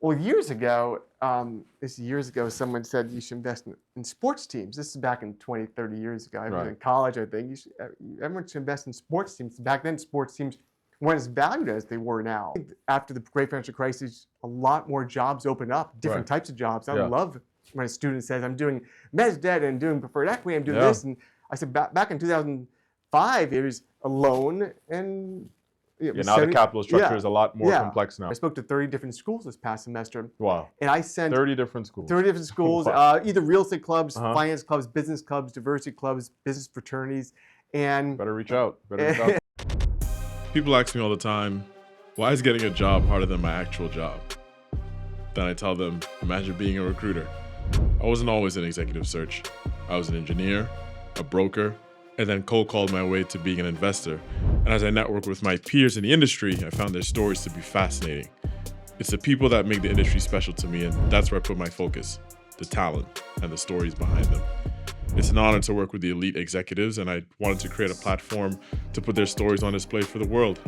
Well, years ago, someone said you should invest in sports teams. This is back in 20, 30 years ago. I was in college, I think. Everyone should invest in sports teams. Back then, sports teams weren't as valued as they were now. After the great financial crisis, a lot more jobs opened up, different types of jobs. I love when a student says, I'm doing mezz debt and doing preferred equity, I'm doing this. And I said, back in 2005, it was a loan and now the capital structure is a lot more complex now. I spoke to 30 different schools this past semester. Wow. And I sent 30 different schools. 30 different schools, either real estate clubs, finance clubs, business clubs, diversity clubs, business fraternities. And better reach out. People ask me all the time, why is getting a job harder than my actual job? Then I tell them, imagine being a recruiter. I wasn't always in executive search. I was an engineer, a broker, and then cold called my way to being an investor. And as I network with my peers in the industry, I found their stories to be fascinating. It's the people that make the industry special to me, and that's where I put my focus, the talent and the stories behind them. It's an honor to work with the elite executives, and I wanted to create a platform to put their stories on display for the world.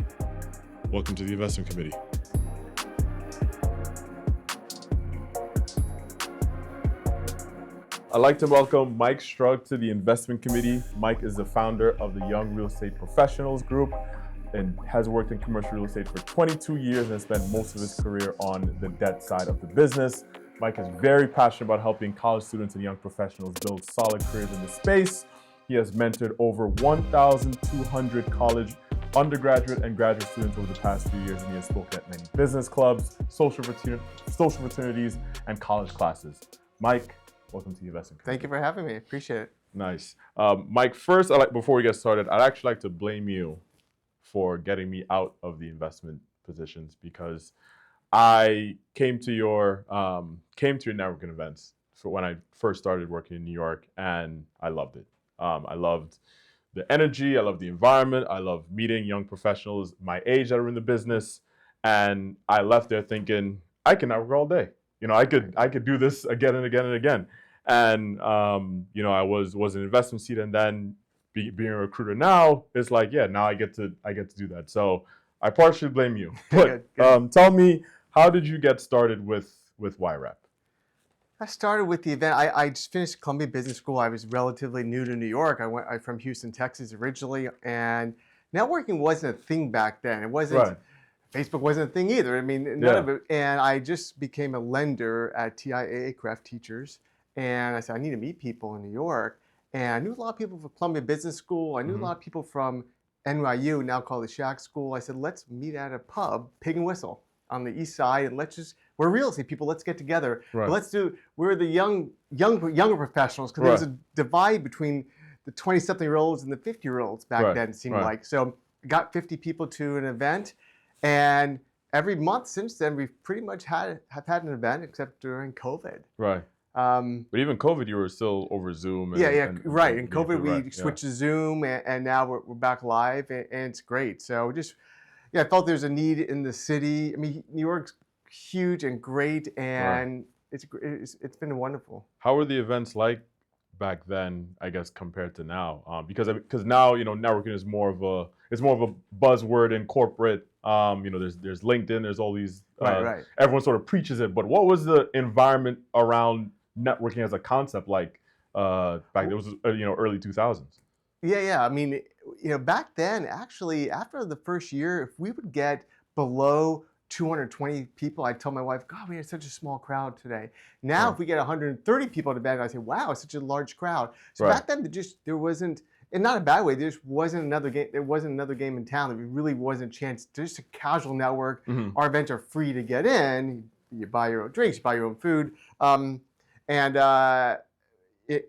Welcome to the Investment Committee. I'd like to welcome Mike Strug to the Investment Committee. Mike is the founder of the Young Real Estate Professionals Group and has worked in commercial real estate for 22 years and has spent most of his career on the debt side of the business. Mike is very passionate about helping college students and young professionals build solid careers in the space. He has mentored over 1,200 college undergraduate and graduate students over the past few years, and he has spoken at many business clubs, social fraternities, and college classes. Mike, welcome to the Investment Committee. Thank you for having me. Appreciate it. Nice. Mike, first, before we get started, I'd actually like to blame you for getting me out of the investment positions because I came to your networking events for when I first started working in New York, and I loved it. I loved the energy. I loved the environment. I loved meeting young professionals my age that are in the business, and I left there thinking I can network all day. I could do this again and again and again. And I was in an investment seat, and then being a recruiter now, it's like, now I get to do that. So I partially blame you. But good. Tell me, how did you get started with YREP? I started with the event. I just finished Columbia Business School. I was relatively new to New York. I'm from Houston, Texas originally, and networking wasn't a thing back then. It wasn't. Facebook wasn't a thing either. I mean, none of it. And I just became a lender at TIAA Craft Teachers. And I said, I need to meet people in New York. And I knew a lot of people from Columbia Business School. I knew a lot of people from NYU, now called the Shack School. I said, let's meet at a pub, Pig and Whistle, on the east side. And we're real estate people, let's get together. But we're the younger professionals, because there was a divide between the 20-something-year-olds and the 50-year-olds back then, it seemed like. So I got 50 people to an event. And every month since then, we've pretty much have had an event, except during COVID. Right. But even COVID, you were still over Zoom. In COVID, we switched to Zoom, and now we're back live, and it's great. So I felt there's a need in the city. I mean, New York's huge and great, and it's been wonderful. How were the events like back then, I guess, compared to now? Because now, networking is more of a buzzword in corporate. There's LinkedIn, there's all these, everyone sort of preaches it, but what was the environment around networking as a concept like back then? It was, early 2000s. Yeah. I mean, back then, actually, after the first year, if we would get below 220 people, I'd tell my wife, God, we had such a small crowd today. Now, if we get 130 people at a event, I say, wow, it's such a large crowd. So back then, there wasn't, in not a bad way, there just wasn't another game. There wasn't another game in town. There really wasn't a chance. Just a casual network. Our events are free to get in. You buy your own drinks, you buy your own food, and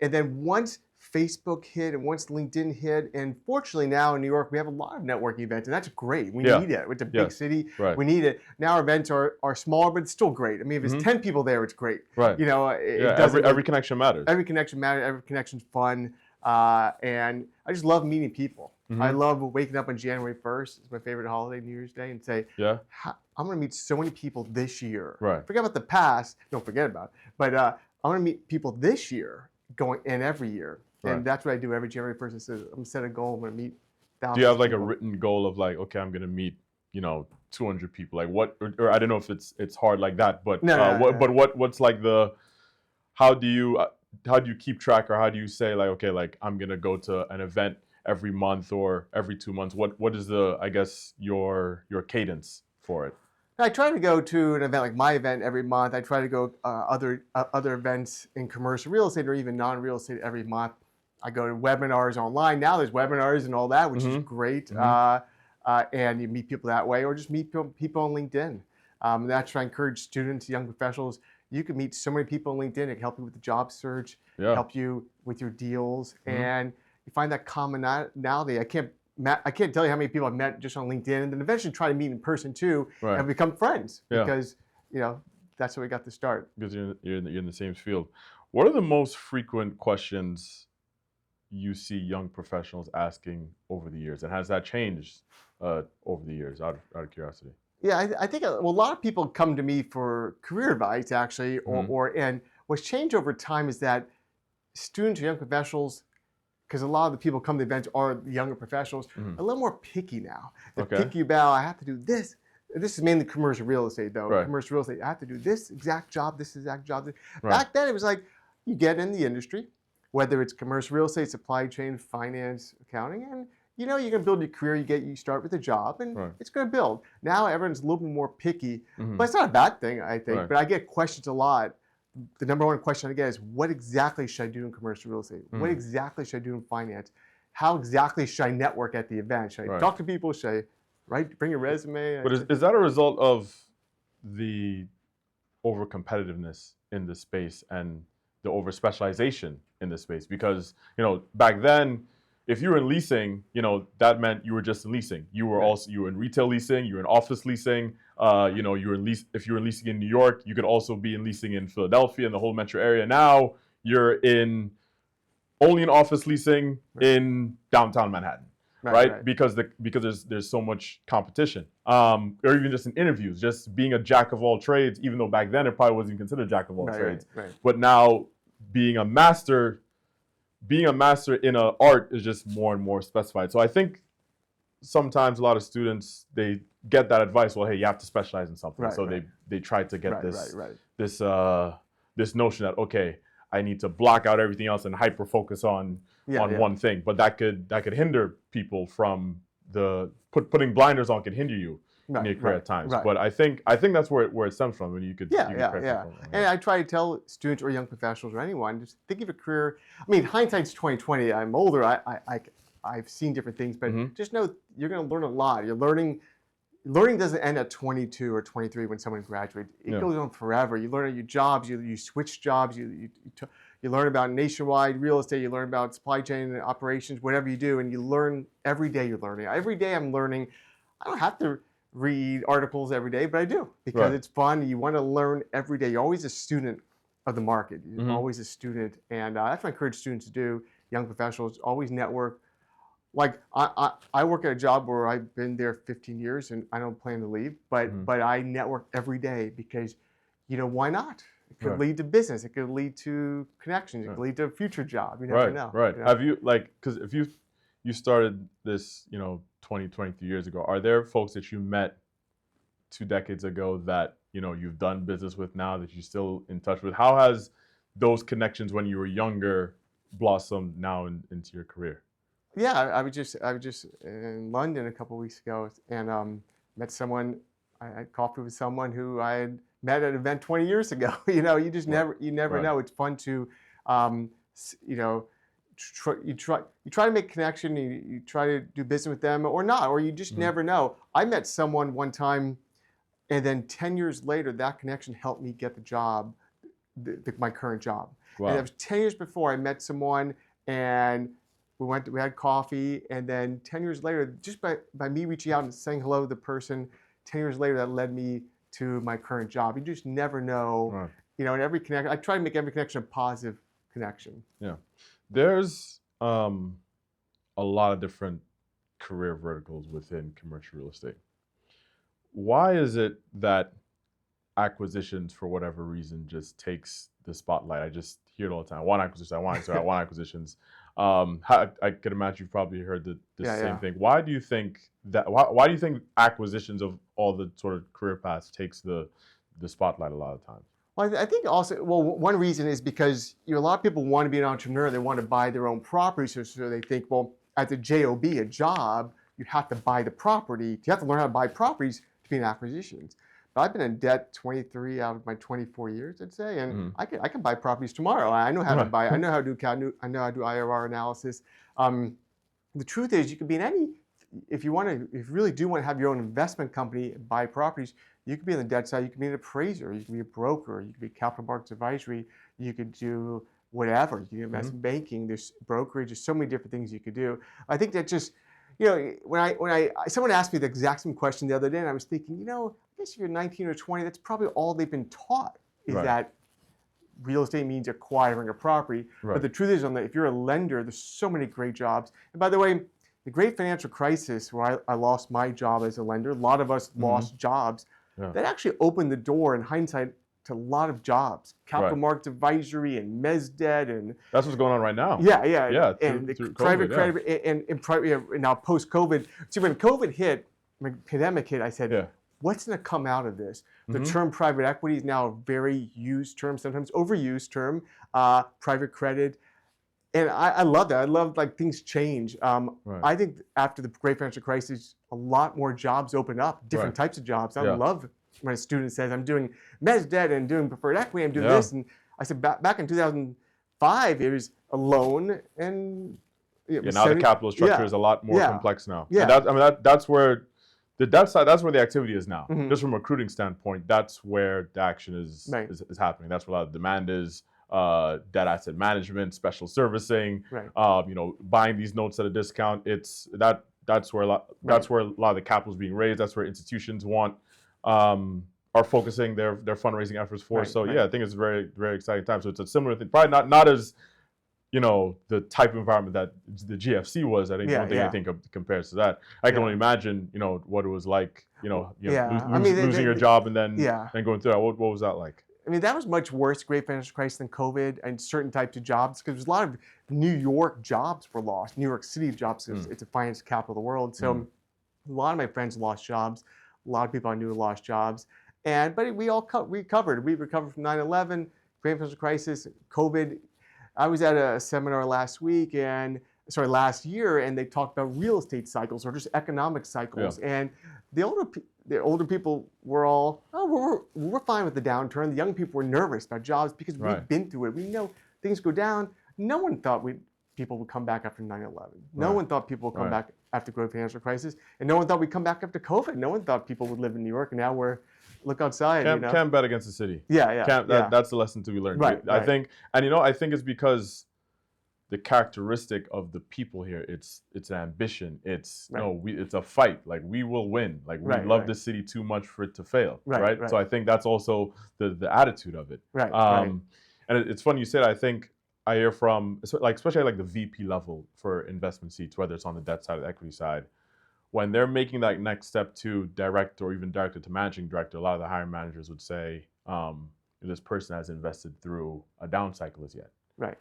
then once Facebook hit and once LinkedIn hit, and fortunately now in New York we have a lot of networking events, and that's great. We need it. It's a big city. We need it. Now our events are smaller, but it's still great. I mean, if it's 10 people there, it's great. Every connection matters. Every connection matters. Every connection's fun. And I just love meeting people. I love waking up on January 1st. It's my favorite holiday, New Year's Day, and say, I'm going to meet so many people this year. Forget about the past. Don't forget about it. But I'm going to meet people this year, going in every year. And that's what I do every January 1st. I'm going to set a goal. I'm going to meet thousands. Do you have like a written goal of like, okay, I'm going to meet you know, 200 people? Like what, or I don't know if it's hard like that, but what's like how do you keep track, or how do you say like, okay, like I'm gonna go to an event every month or every 2 months? What is I guess your cadence for it? I try to go to an event like my event every month. I try to go other events in commercial real estate or even non-real estate every month. I go to webinars online. Now there's webinars and all that, which is great. And you meet people that way, or just meet people on LinkedIn. That's why I encourage students, young professionals. You can meet so many people on LinkedIn. It can help you with the job search, help you with your deals, and you find that commonality. I can't tell you how many people I've met just on LinkedIn, and then eventually try to meet in person too, and become friends because that's how we got to start. Because you're in the same field. What are the most frequent questions you see young professionals asking over the years, and has that changed over the years? Out of curiosity. Yeah, I think a lot of people come to me for career advice actually, and what's changed over time is that students or young professionals, because a lot of the people come to the events are the younger professionals, are a little more picky now. They're picky about, I have to do this. This is mainly commercial real estate though. Commercial real estate, I have to do this exact job, this exact job. Back then it was like, you get in the industry, whether it's commercial real estate, supply chain, finance, accounting, and you know you're gonna build your career, you start with a job and it's gonna build. Now everyone's a little bit more picky, but it's not a bad thing, I think. But I get questions a lot. The number one question I get is, what exactly should I do in commercial real estate? What exactly should I do in finance? How exactly should I network at the event? Should I talk to people? Should I bring a resume? But is that a result of the over competitiveness in the space and the over specialization in the space? Because back then, if you were in leasing, that meant you were just in leasing. You were you were in retail leasing, you were in office leasing. You were in if you were in leasing in New York, you could also be in leasing in Philadelphia and the whole metro area. Now you're only in office leasing in downtown Manhattan, right? Because there's so much competition. Or even just in interviews, just being a jack of all trades, even though back then it probably wasn't considered jack of all trades. But now being a master in an art is just more and more specified. So I think sometimes a lot of students, they get that advice, well, hey, you have to specialize in something. They try to get this notion that, okay, I need to block out everything else and hyper focus on one thing. But that could hinder people from putting blinders on could hinder you in your career at times. But I think that's where it stems from. You could And I try to tell students or young professionals or anyone, just think of a career. I mean, hindsight's 20/20. I'm older. I've seen different things, but just know you're going to learn a lot. Learning doesn't end at 22 or 23 when someone graduates. It goes on forever. You learn your jobs. You switch jobs. You learn about nationwide real estate. You learn about supply chain and operations. Whatever you do, and you learn every day. You're learning. Every day I'm learning. I don't have to read articles every day, but I do because it's fun. You want to learn every day. You're always a student of the market. You're always a student, and that's what I encourage students to do. Young professionals always network. Like I work at a job where I've been there 15 years and I don't plan to leave, but I network every day because, why not? It could lead to business. It could lead to connections. It could lead to a future job. You never know. Have you because if you started this 20, 23 years ago, are there folks that you met 2 decades ago that you've done business with now that you're still in touch with? How has those connections when you were younger blossomed now into your career? Yeah, I was just in London a couple of weeks ago and met someone. I had coffee with someone who I had met at an event 20 years ago. You just never know. It's fun to, you try to make a connection. You try to do business with them or not, or you just never know. I met someone one time, and then 10 years later, that connection helped me get the job, my current job. And it was 10 years before I met someone and we had coffee, and then 10 years later, just by me reaching out and saying hello to the person, 10 years later, that led me to my current job. You just never know. In every connection, I try to make every connection a positive connection. Yeah. There's a lot of different career verticals within commercial real estate. Why is it that acquisitions, for whatever reason, just takes the spotlight? I just hear it all the time. I want acquisitions. I could imagine you've probably heard the same thing. Why do you think that? Why do you think acquisitions of all the sort of career paths takes the spotlight a lot of times? Well, I think also, well, one reason is because a lot of people want to be an entrepreneur. They want to buy their own property. So they think, well, as a JOB, a job, you have to buy the property. You have to learn how to buy properties to be in acquisitions. But I've been in debt 23 out of my 24 years, I'd say, and I can buy properties tomorrow. I know how to buy. I know how to do I know how to do IRR analysis. The truth is, you could be in any. If you really do want to have your own investment company and buy properties, you could be on the debt side. You could be an appraiser. You could be a broker. You could be capital markets advisory. You could do whatever. You can do investment banking. There's brokerage. There's so many different things you could do. I think that just, when someone asked me the exact same question the other day, and I was thinking, I guess if you're 19 or 20, that's probably all they've been taught is that real estate means acquiring a property. Right. But the truth is, if you're a lender, there's so many great jobs. And by the way, the great financial crisis where I lost my job as a lender, a lot of us lost jobs. Yeah. That actually opened the door in hindsight to a lot of jobs, capital markets advisory and mezz debt, and that's what's going on right now. Yeah. And through private credit and now post-COVID. See, when COVID hit, when the pandemic hit, I said, what's going to come out of this? The term private equity is now a very used term, sometimes overused term. Private credit. And I love that. I love things change. I think after the great financial crisis, a lot more jobs open up, different types of jobs. I love when a student says, I'm doing mezz debt and doing preferred equity, I'm doing this. And I said, back in 2005, it was a loan. And now the capital structure is a lot more complex now. Yeah. And that's where the debt side, that's where the activity is now. Just from a recruiting standpoint, that's where the action is happening. That's where a lot of demand is. Debt asset management, special servicing, buying these notes at a discount. That's where a lot of the capital is being raised. That's where institutions are focusing their fundraising efforts for. I think it's a very, very exciting time. So it's a similar thing, probably not as the type of environment that the GFC was. I think one thing I think compares to that. I can only imagine what it was like. Losing your job and then going through that. What was that like? I mean, that was much worse, great financial crisis, than COVID and certain types of jobs, because a lot of New York jobs were lost. New York City jobs, it's a finance capital of the world. So a lot of my friends lost jobs. A lot of people I knew lost jobs. But we all recovered. We recovered from 9/11, great financial crisis, COVID. I was at a seminar last year, and they talked about real estate cycles or just economic cycles. And the older people were all, we're fine with the downturn. The young people were nervous about jobs because we've been through it. We know things go down. No one thought people would come back after 9/11. No one thought people would come back after the great financial crisis. And no one thought we'd come back after COVID. No one thought people would live in New York. And now look outside. Can't bet against the city. That's the lesson to be learned. I think it's because the characteristic of the people here, it's an ambition. It's it's a fight. We will win. We love the city too much for it to fail. Right. So I think that's also the attitude of it. And it's funny you said. I think I hear from especially the VP level for investment seats, whether it's on the debt side or the equity side, when they're making that next step to director or even director to managing director, a lot of the hiring managers would say, this person hasn't invested through a down cycle as yet.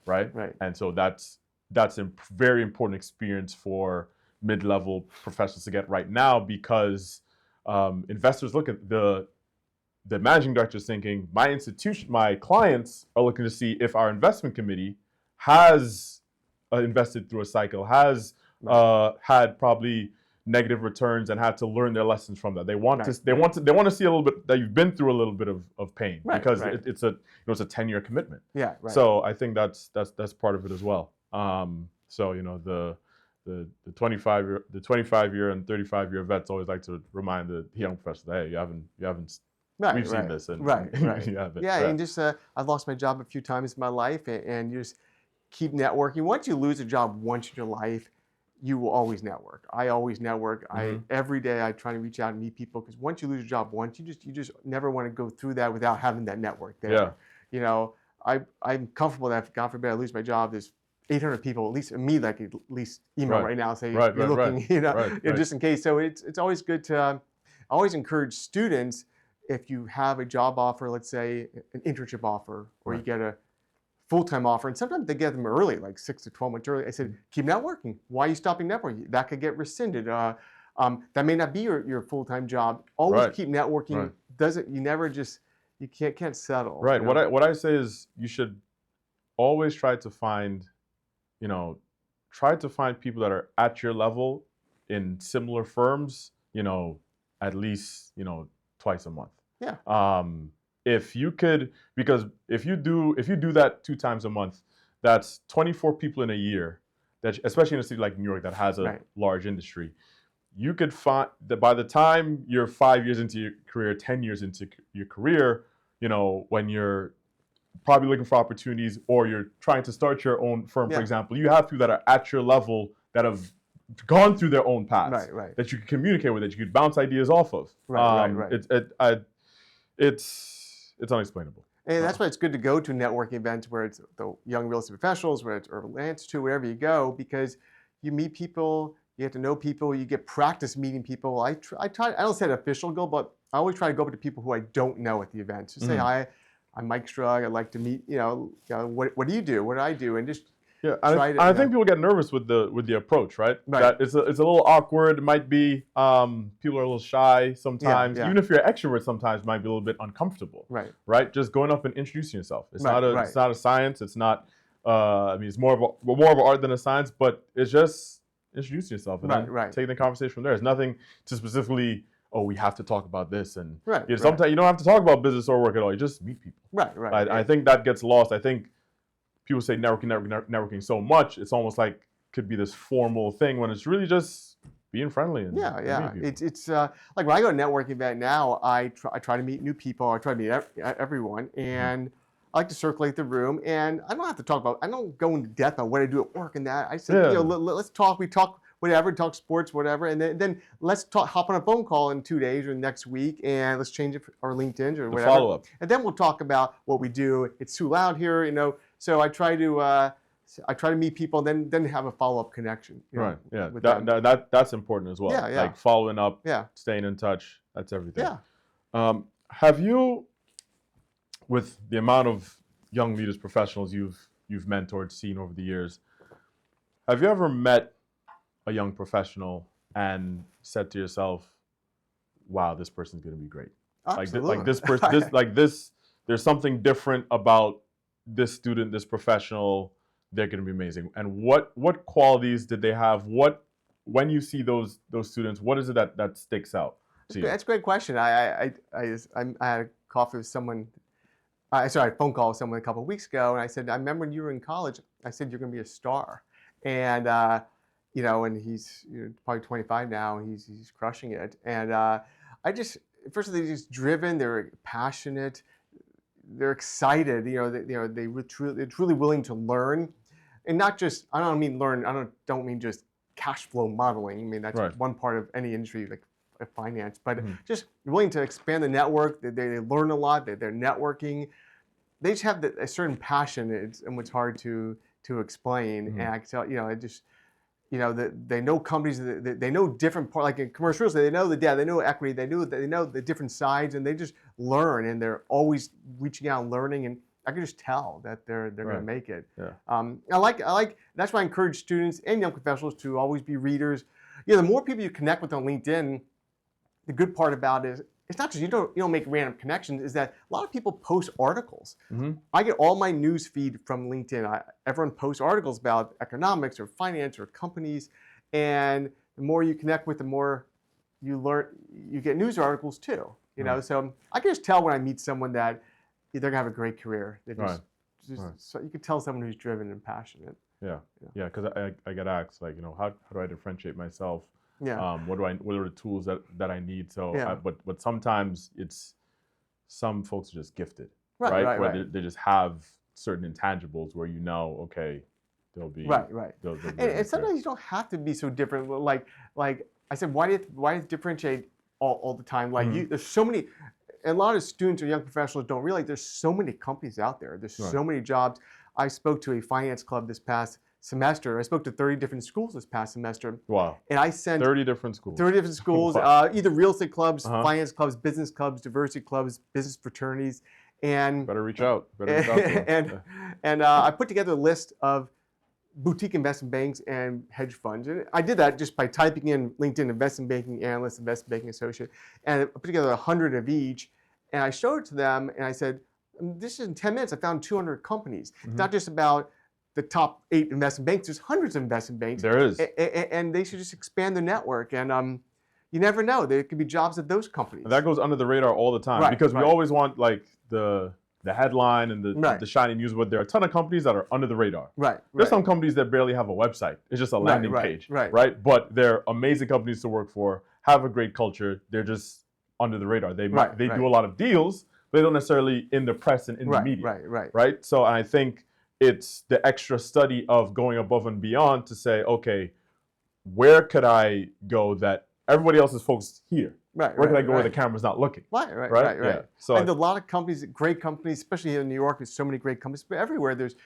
Right. And so that's a very important experience for mid-level professionals to get right now, because investors look at the managing directors thinking, my clients are looking to see if our investment committee has invested through a cycle, has had probably negative returns and had to learn their lessons from that. They want to see a little bit that you've been through a little bit of pain, because it's a 10-year commitment. So I think that's part of it as well. The 25-year and 35-year vets always like to remind the young professionals, hey, you haven't we've seen this, and and just I've lost my job a few times in my life, and you just keep networking. Once you lose a job once in your life, you will always network. I always network. Every day I try to reach out and meet people, because once you lose your job once, you just never want to go through that without having that network there. I'm comfortable that if, God forbid, I lose my job, there's 800 people, at least me, that could at least email right now and say, you're looking, just in case. So it's always good to always encourage students, if you have a job offer, let's say an internship offer, or you get a full-time offer, and sometimes they get them early, like 6 to 12 months early. I said, keep networking. Why are you stopping networking? That could get rescinded. That may not be your full-time job. Always Right. keep networking. Right. You never just, you can't settle. Right. You know? What I say is you should always try to find, try to find people that are at your level in similar firms, at least, twice a month. Yeah. If you could, because if you do that 2 times a month, that's 24 people in a year, that especially in a city like New York that has a large industry. You could find that by the time you're 5 years into your career, 10 years into your career, when you're probably looking for opportunities or you're trying to start your own firm, for example, you have people that are at your level that have gone through their own paths, that you can communicate with, that you could bounce ideas off of. It's unexplainable. And that's why it's good to go to networking events where it's the young real estate professionals, where it's Urban Institute, wherever you go, because you meet people, you get to know people, you get practice meeting people. I don't set an official goal, but I always try to go up to people who I don't know at the event. So say, hi, I'm Mike Strug. I'd like to meet, what do you do? What do I do? And just I think people get nervous with the approach, right? That it's a little awkward. It might be people are a little shy sometimes. Even if you're an extrovert, sometimes it might be a little bit uncomfortable. Right. Just going up and introducing yourself. It's not a science. It's not. It's more of an art than a science. But it's just introducing yourself and then taking the conversation from there. There's nothing to specifically. Oh, we have to talk about this, and sometimes you don't have to talk about business or work at all. You just meet people. I think that gets lost. I think people say networking so much. It's almost like could be this formal thing when it's really just being friendly. And It's like when I go to a networking event now, I try to meet new people. I try to meet everyone, and I like to circulate the room. And I don't have to talk about. I don't go into depth on what I do at work and that. I say, let's talk. We talk. Whatever, talk sports, whatever, and then let's hop on a phone call in 2 days or next week, and let's change it or LinkedIn or whatever. Follow up, and then we'll talk about what we do. It's too loud here, So I try to meet people, and then have a follow up connection. That's important as well. Like following up, staying in touch. That's everything. Have you, with the amount of young leaders, professionals you've mentored, seen over the years, have you ever met a young professional and said to yourself, wow, this person's going to be great? Absolutely. Like this person, there's something different about this student, this professional, they're going to be amazing. And what qualities did they have? When you see those students, what is it that sticks out to you? That's a great question. I had a coffee with someone, a phone call with someone a couple of weeks ago, and I said, I remember when you were in college, I said, you're going to be a star. And, and he's probably 25 now, and he's crushing it. And first of all, they're just driven, they're passionate, they're excited. They're truly willing to learn, and not just. I don't mean learn. I don't mean just cash flow modeling. I mean that's one part of any industry like finance, but just willing to expand the network. They learn a lot. They're networking. They just have a certain passion, and it's hard to explain. And I can tell it just. They know companies, they know different parts, like in commercial real estate, they know the data, they know equity, they know the different sides, and they just learn, and they're always reaching out and learning, and I can just tell that they're going to make it. I like that's why I encourage students and young professionals to always be readers. The more people you connect with on LinkedIn, the good part about it is it's not just you don't make random connections, is that a lot of people post articles. I get all my news feed from LinkedIn. Everyone posts articles about economics or finance or companies, and the more you connect with, the more you learn. You get news articles too. So I can just tell when I meet someone that they're gonna have a great career. They so you can tell someone who's driven and passionate. Because I get asked how do I differentiate myself? What are the tools that I need? But sometimes it's some folks are just gifted, right? Where they just have certain intangibles where okay, they'll be they'll and sometimes you don't have to be so different. Like I said, why do you differentiate all the time? Like there's so many. And a lot of students or young professionals don't realize there's so many companies out there. There's so many jobs. I spoke to a finance club this past semester. I spoke to 30 different schools this past semester. Wow. And I sent 30 different schools. 30 different schools, either real estate clubs, finance clubs, business clubs, diversity clubs, business fraternities. And better reach out. To them. And I put together a list of boutique investment banks and hedge funds. And I did that just by typing in LinkedIn investment banking analyst, investment banking associate, and I put together 100 of each. And I showed it to them, and I said, "This is in 10 minutes. I found 200 companies. It's not just about the top 8 investment banks. There's hundreds of investment banks. There is, and they should just expand their network. And you never know. There could be jobs at those companies. and that goes under the radar all the time because we always want like the headline and the shiny news, but there are a ton of companies that are under the radar. There's some companies that barely have a website. It's just a landing page, right? But they're amazing companies to work for, have a great culture. They're just under the radar. They do a lot of deals, but they don't necessarily in the press and in the media. Right. So I think it's the extra study of going above and beyond to say, okay, where could I go that everybody else is focused here? Where can I go where the camera's not looking? Right. Yeah. So and a lot of companies, great companies, especially here in New York, there's so many great companies, but everywhere there's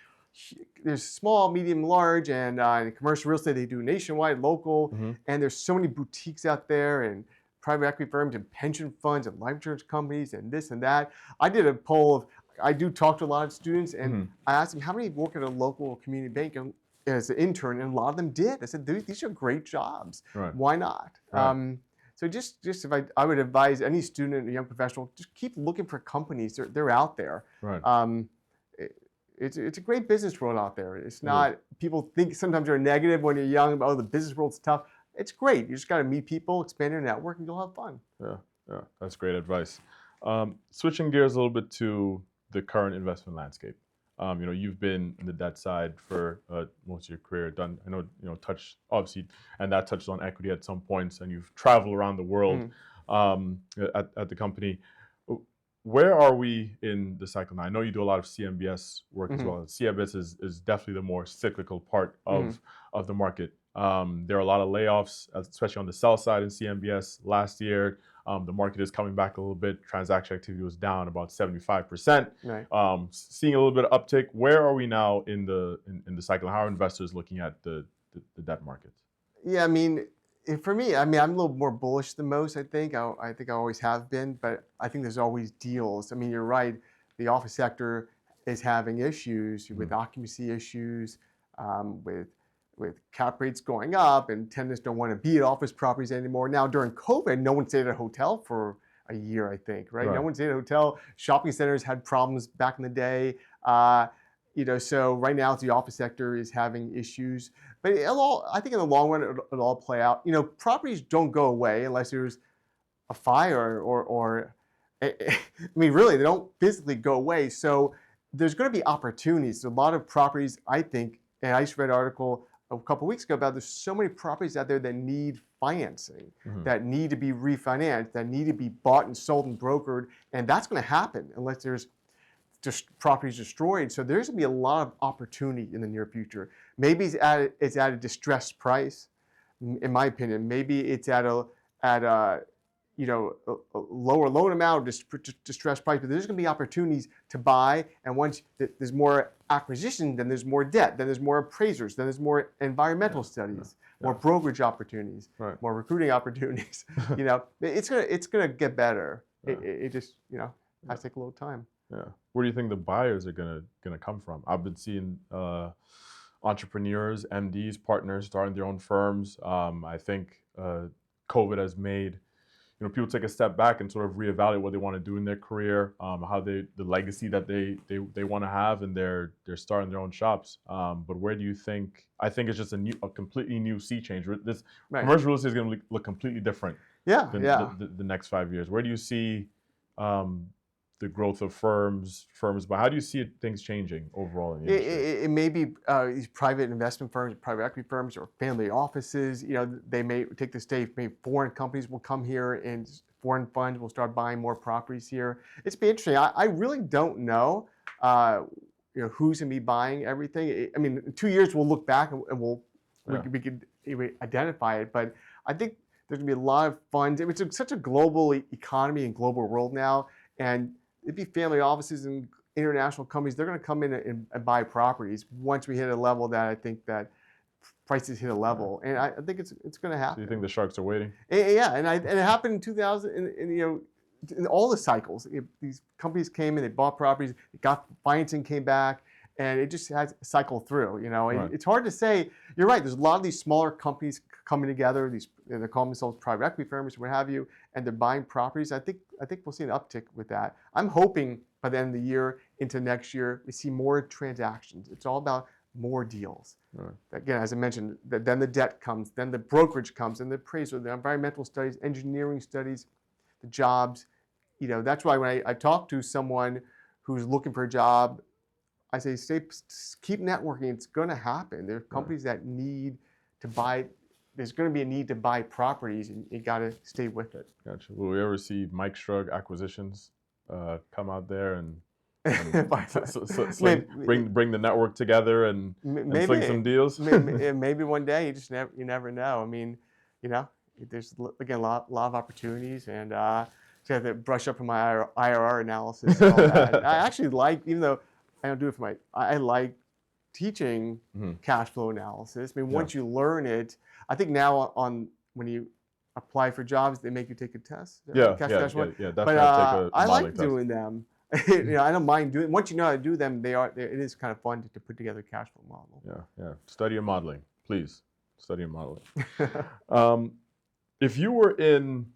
small, medium, large, and in commercial real estate they do nationwide, local, and there's so many boutiques out there and private equity firms and pension funds and life insurance companies and this and that. I did a poll of, I do talk to a lot of students, and I asked them how many work at a local community bank as an intern, and a lot of them did. I said, these are great jobs. Why not? So just if I would advise any student, a young professional, just keep looking for companies. They're out there. It's a great business world out there. It's not, people think sometimes they're negative when you're young, oh, the business world's tough. It's great. You just got to meet people, expand your network, and you'll have fun. Yeah, that's great advice. Switching gears a little bit to the current investment landscape. You've been in the debt side for most of your career. Touched obviously, and that touched on equity at some points. And you've traveled around the world at the company. Where are we in the cycle now? I know you do a lot of CMBS work as well. CMBS is definitely the more cyclical part of the market. There are a lot of layoffs, especially on the sell side in CMBS last year. The market is coming back a little bit. Transaction activity was down about 75%. Seeing a little bit of uptick. Where are we now in the cycle? How are investors looking at the debt markets? Yeah, I mean, for me, I'm a little more bullish than most. I think I always have been, but I think there's always deals. I mean, you're right. The office sector is having issues with occupancy issues, with cap rates going up, and tenants don't want to be at office properties anymore. Now, during COVID, no one stayed at a hotel for a year, I think, right? No one stayed at a hotel. Shopping centers had problems back in the day. So right now the office sector is having issues. But I think in the long run, it'll all play out. Properties don't go away unless there's a fire or I mean, really, they don't physically go away. So there's going to be opportunities. A lot of properties, I think, and I just read an article a couple of weeks ago about there's so many properties out there that need financing, that need to be refinanced, that need to be bought and sold and brokered, and that's going to happen unless there's just properties destroyed. So there's going to be a lot of opportunity in the near future. Maybe it's at a distressed price, in my opinion. Maybe it's at a lower loan amount or distressed price, but there's going to be opportunities to buy. And once there's more acquisition, then there's more debt, then there's more appraisers, then there's more environmental studies, more brokerage opportunities, more recruiting opportunities. It's gonna get better. It just has to take a little time. Where do you think the buyers are gonna come from? I've been seeing entrepreneurs, MDs, partners starting their own firms. I think COVID has made people take a step back and sort of reevaluate what they want to do in their career, the legacy that they want to have, and they're starting their own shops. But where do you think? I think it's just a completely new sea change. This commercial real estate is going to look completely different. The next 5 years. Where do you see the growth of firms? But how do you see things changing overall in the industry? It may be these private investment firms, private equity firms, or family offices. They may take the stage. Maybe foreign companies will come here, and foreign funds will start buying more properties here. It's been interesting. I really don't know. Who's going to be buying everything. I mean, in 2 years we'll look back and we could identify it. But I think there's going to be a lot of funds. It's such a global economy and global world now, and it'd be family offices and international companies. They're going to come in and buy properties once we hit a level that I think that prices hit a level, and I think it's going to happen. So you think the sharks are waiting? Yeah, and it happened in 2000. In all the cycles, these companies came in, they bought properties, they got financing, came back, and it just has cycled through. And Right. it's hard to say. You're right. There's a lot of these smaller companies coming together. They call themselves private equity firms, what have you, and they're buying properties. I think we'll see an uptick with that. I'm hoping by the end of the year into next year we see more transactions. It's all about more deals. Right. Again, as I mentioned, then the debt comes, then the brokerage comes, and the appraisal, the environmental studies, engineering studies, the jobs. That's why when I talk to someone who's looking for a job, I say, keep networking. It's going to happen. There are companies that need to buy. There's going to be a need to buy properties, and you got to stay with it. Gotcha. Will we ever see Mike Strug acquisitions come out there and bring the network together and sling some deals? maybe one day. You never know. I mean, there's again a lot of opportunities, and so I have to brush up on my IRR analysis and all that. I actually like, even though I don't do it for I like teaching cash flow analysis. I mean, once you learn it, I think now when you apply for jobs, they make you take a test. Definitely. But I like doing them. I don't mind doing. Once you know how to do them, it is kind of fun to put together a cash flow model. Yeah. Study your modeling, please. Study your modeling. If you were in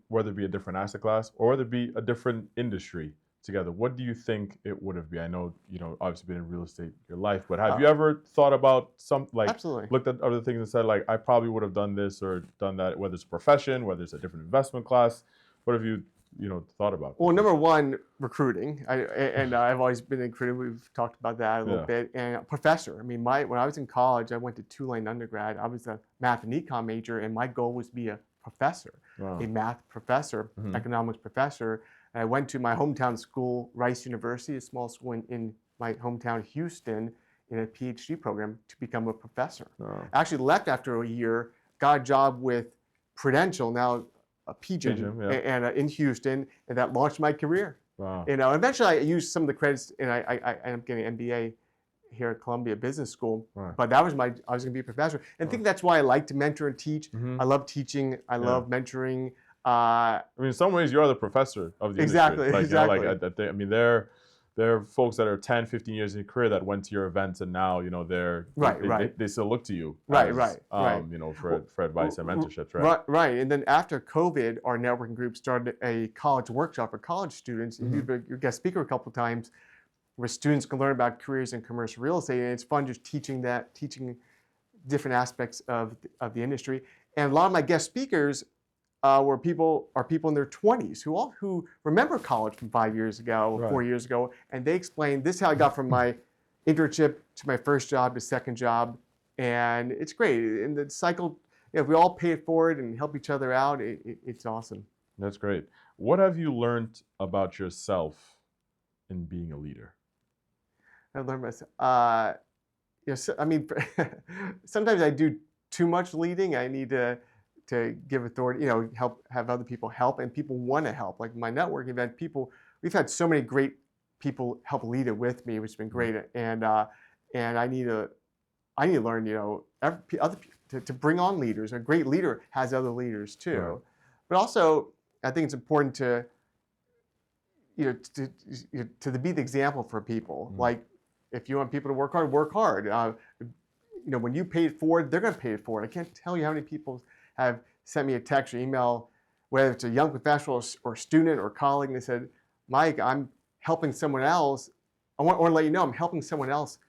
whether it be a different asset class or whether it be a different industry together, what do you think it would have been? I know, obviously been in real estate your life, but have you ever thought about Absolutely. looked at other things and said, like, I probably would have done this or done that, whether it's a profession, whether it's a different investment class? What have you, thought about? Well, number one, recruiting. I've always been in recruiting. We've talked about that a little bit. And a professor. I mean, when I was in college, I went to Tulane undergrad. I was a math and econ major, and my goal was to be a professor, a math professor, economics professor. And I went to my hometown school, Rice University, a small school in my hometown, Houston, in a PhD program to become a professor. I actually left after a year, got a job with Prudential, now a PGIM, and in Houston, and that launched my career. Wow. Eventually I used some of the credits, and I ended up getting an MBA here at Columbia Business School. Right. But I was going to be a professor. And I think that's why I like to mentor and teach. I love teaching. I love mentoring. I mean, in some ways, you're the professor of the industry. Exactly. I mean, there are folks that are 10, 15 years in your career that went to your events, and now, they still look to you. Right. For advice and mentorships, right? Right. And then after COVID, our networking group started a college workshop for college students. And you've been your guest speaker a couple of times, where students can learn about careers in commercial real estate. And it's fun just teaching different aspects of the industry. And a lot of my guest speakers were people in their 20s who remember college from 5 years ago, 4 years ago, and they explained, this is how I got from my internship to my first job to second job, and it's great. And the cycle, if we all pay it forward and help each other out, it's awesome. That's great. What have you learned about yourself in being a leader? I learned myself. I mean, sometimes I do too much leading. I need to give authority, have other people help, and people want to help. Like my networking event, we've had so many great people help lead it with me, which has been great. And I need to learn, to bring on leaders. A great leader has other leaders too. Right. But also, I think it's important to be the example for people. Like, if you want people to work hard, work hard. When you pay it forward, they're going to pay it forward. I can't tell you how many people have sent me a text or email, whether it's a young professional or student or colleague, and they said, Mike, I'm helping someone else. I want to let you know I'm helping someone else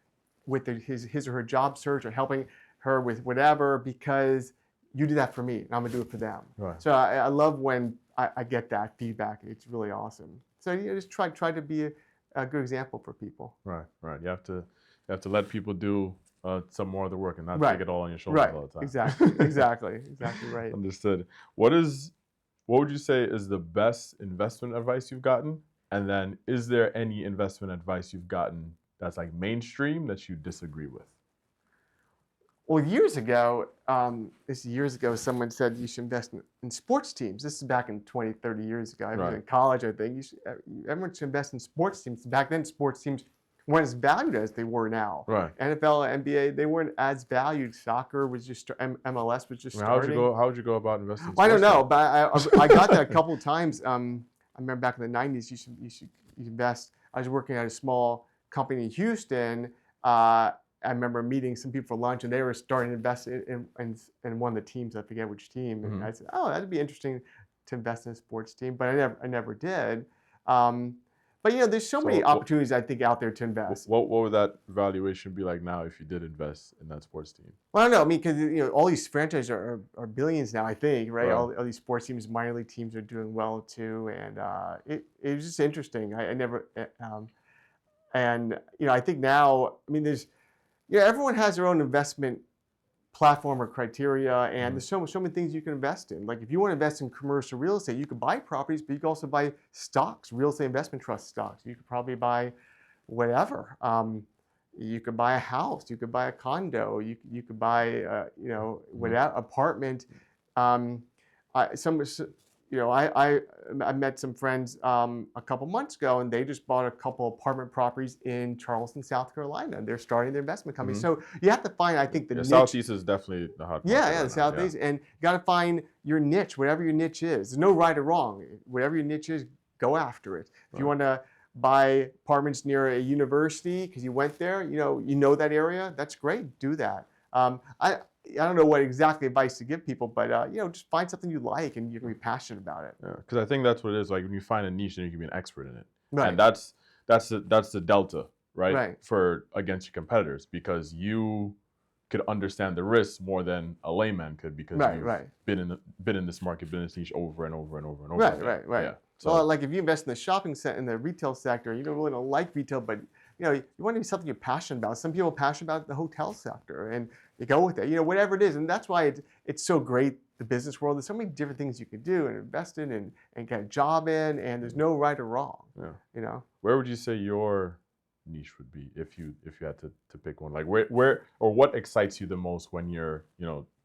with his or her job search, or helping her with whatever, because you did that for me, and I'm going to do it for them. Right. So I love when I get that feedback. It's really awesome. So just try to be a good example for people. Right. You have to let people do some more of the work and not take it all on your shoulders all the time. Exactly right. Understood. What would you say is the best investment advice you've gotten? And then, is there any investment advice you've gotten that's like mainstream that you disagree with? Well, years ago, someone said you should invest in sports teams. This is back in 20, 30 years ago. I was in college, I think. Everyone should invest in sports teams. Back then, sports teams weren't as valued as they were now. Right. NFL, NBA, they weren't as valued. Soccer was just, MLS was just starting. How would you go about investing in sports I don't know, teams? but I got that a couple of times. I remember back in the 90s, you should invest. I was working at a small company in Houston, I remember meeting some people for lunch, and they were starting to invest in one of the teams. I forget which team. And I said, "Oh, that'd be interesting to invest in a sports team," but I never did. But there's so many opportunities I think out there to invest. What would that valuation be like now if you did invest in that sports team? Well, I don't know. I mean, because all these franchises are billions now. I think, right? All these sports teams, minor league teams, are doing well too, and it was just interesting. I never, and I think now, I mean, everyone has their own investment platform or criteria, and there's so many things you can invest in. Like if you want to invest in commercial real estate, you can buy properties, but you can also buy stocks, real estate investment trust stocks. You could probably buy whatever. You could buy a house, you could buy a condo, you could buy whatever apartment. I met some friends a couple months ago, and they just bought a couple apartment properties in Charleston, South Carolina. They're starting their investment company. So you have to find, I think, the niche. Southeast is definitely the hot market. The Southeast, and you got to find your niche, whatever your niche is. There's no right or wrong. Whatever your niche is, go after it. If you want to buy apartments near a university because you went there, you know that area, that's great. Do that. I don't know what exactly advice to give people, but just find something you like and you can be passionate about it. Yeah, because I think that's what it is. Like when you find a niche, then you can be an expert in it, right. And that's the delta, right? For against your competitors, because you could understand the risks more than a layman could, because you've been in this market, been in this niche over and over and over and over. Right. Yeah. So, well, like if you invest in the shopping center, in the retail sector, you don't like retail, but you want to be something you're passionate about. Some people are passionate about the hotel sector, and you go with it. Whatever it is, and that's why it's so great. The business world, there's so many different things you can do and invest in and get a job in, and there's no right or wrong. Yeah. Where would you say your niche would be if you had to pick one? Like where or what excites you the most when you're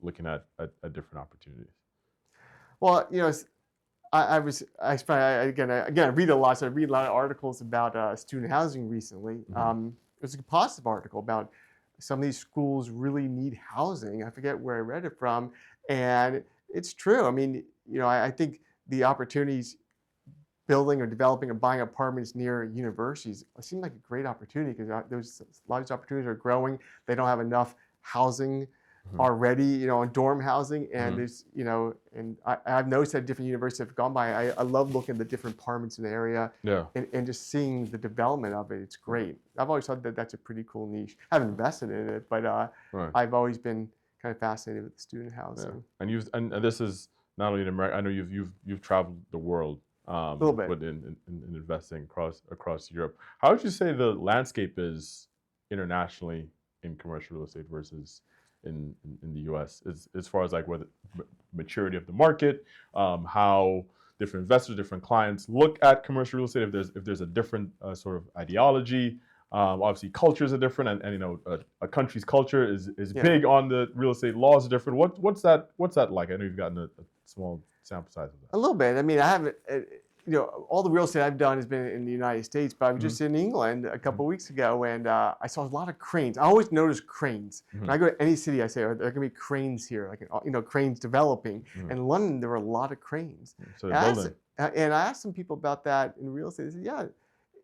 looking at different opportunities? Well, I read a lot. So I read a lot of articles about student housing recently. It was a positive article about some of these schools really need housing. I forget where I read it from, and it's true. I mean, I think the opportunities building or developing or buying apartments near universities seem like a great opportunity, because a lot of these opportunities are growing. They don't have enough housing already, in dorm housing, and there's, and I've noticed that different universities have gone by. I love looking at the different apartments in the area, and just seeing the development of it. It's great. I've always thought that that's a pretty cool niche. I haven't invested in it, but I've always been kind of fascinated with student housing. Yeah. And this is not only in America. I know you've traveled the world a little bit in investing across Europe. How would you say the landscape is internationally in commercial real estate versus in the U.S. as far as like whether maturity of the market, how different investors, different clients look at commercial real estate, if there's a different sort of ideology. Obviously, cultures are different, and a country's culture is big on the real estate laws are different. What's that like? I know you've gotten a small sample size of that. A little bit. I mean, I haven't. All the real estate I've done has been in the United States, but I was just in England a couple of weeks ago, and I saw a lot of cranes. I always notice cranes. When I go to any city, I say, are there going to be cranes here? Like, cranes developing. In London, there were a lot of cranes. So they're building. And I asked some people about that in real estate. They said, yeah,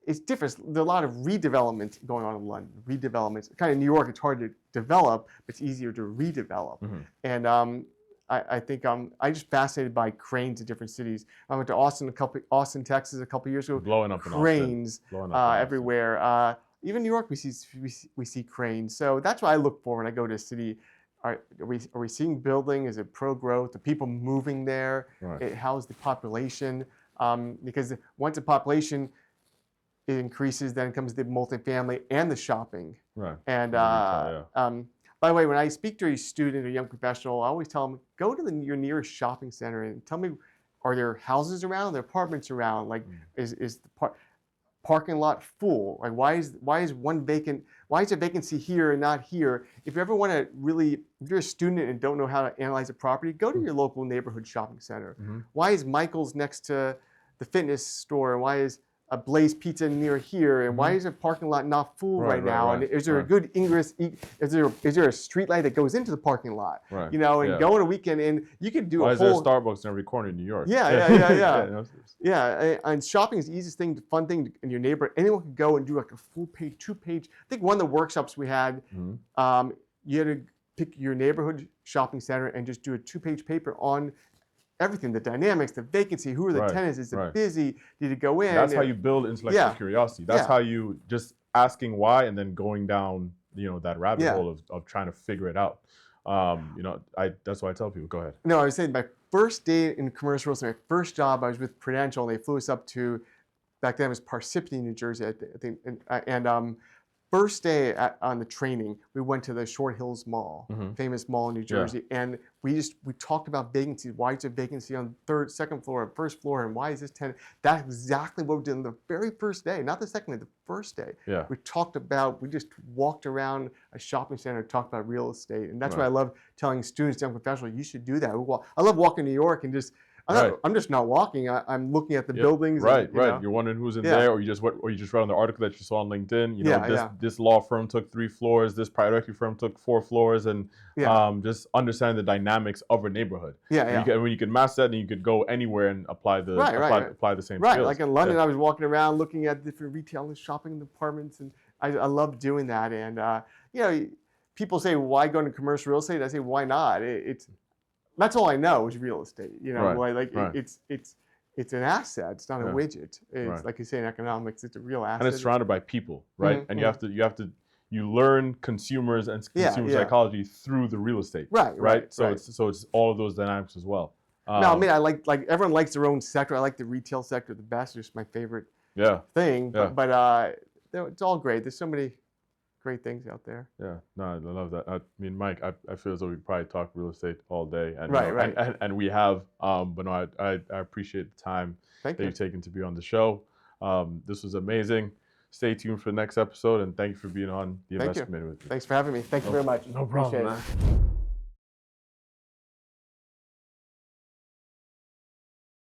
it's different. There's a lot of redevelopment going on in London. Redevelopment. Kind of New York, it's hard to develop, but it's easier to redevelop. And I think I'm just fascinated by cranes in different cities. I went to Austin, Texas, a couple years ago. Blowing up cranes everywhere. Even New York, we see cranes. So that's what I look for when I go to a city. Are we seeing building? Is it pro-growth? Are people moving there? How's the population? Because once the population increases, then comes the multifamily and the shopping. And by the way, when I speak to a student or young professional, I always tell them, go to your nearest shopping center and tell me, are there houses around? Are there apartments around? Like, is the parking lot full? Like, why is one vacant? Why is a vacancy here and not here? If you ever want to if you're a student and don't know how to analyze a property, go to your local neighborhood shopping center. Why is Michael's next to the fitness store? And why is a Blaze Pizza near here, and why is the parking lot not full right now? And is there a good ingress? Is there a street light that goes into the parking lot? Right. You know, and go on a weekend, and you could do why a is there a whole. Starbucks in every corner in New York? Yeah. And shopping is the easiest thing, the fun thing in your neighborhood. Anyone could go and do like a full page, 2-page. I think one of the workshops we had, you had to pick your neighborhood shopping center and just do a 2-page paper on everything, the dynamics, the vacancy, who are the tenants, is it busy, did it go in? That's how you build intellectual curiosity. That's how you just asking why and then going down, that rabbit hole of trying to figure it out. That's why I tell people, go ahead. No, I was saying my first day in commercial real estate, my first job, I was with Prudential, and they flew us up to, back then it was Parsippany, New Jersey, I think, and first day on the training, we went to the Short Hills Mall, famous mall in New Jersey, and we talked about vacancies. Why is there vacancy on third, second floor, and first floor, and why is this tenant? That's exactly what we did on the very first day, not the second day, the first day. Yeah. We just walked around a shopping center and talked about real estate, and that's why I love telling students, young professionals, you should do that. I love walking New York and just. I'm just not walking. I'm looking at the buildings. Right. You're wondering who's in there, or you just read on the article that you saw on LinkedIn. This law firm took 3 floors. This private equity firm took 4 floors, and just understanding the dynamics of a neighborhood. When you can master that, and you could go anywhere and apply the same skills. Right. Like in London, I was walking around looking at different retail and shopping departments, and I love doing that. And people say, why go into commercial real estate? I say, why not? That's all I know is real estate. It's an asset. It's not a widget. It's like you say in economics, it's a real asset. And it's surrounded by people, right? And you learn consumers and consumer psychology through the real estate. Right. So it's all of those dynamics as well. No, I mean, I like everyone likes their own sector. I like the retail sector the best. It's my favorite thing. But it's all great. There's so many great things out there. Yeah, no, I love that. I mean, Mike, I feel as though we probably talk real estate all day, and and we have. But no, I appreciate the time that you've taken to be on the show. This was amazing. Stay tuned for the next episode, and thank you for being on the Investment Minute with me. Thanks for having me. Thank you very much. No problem, man.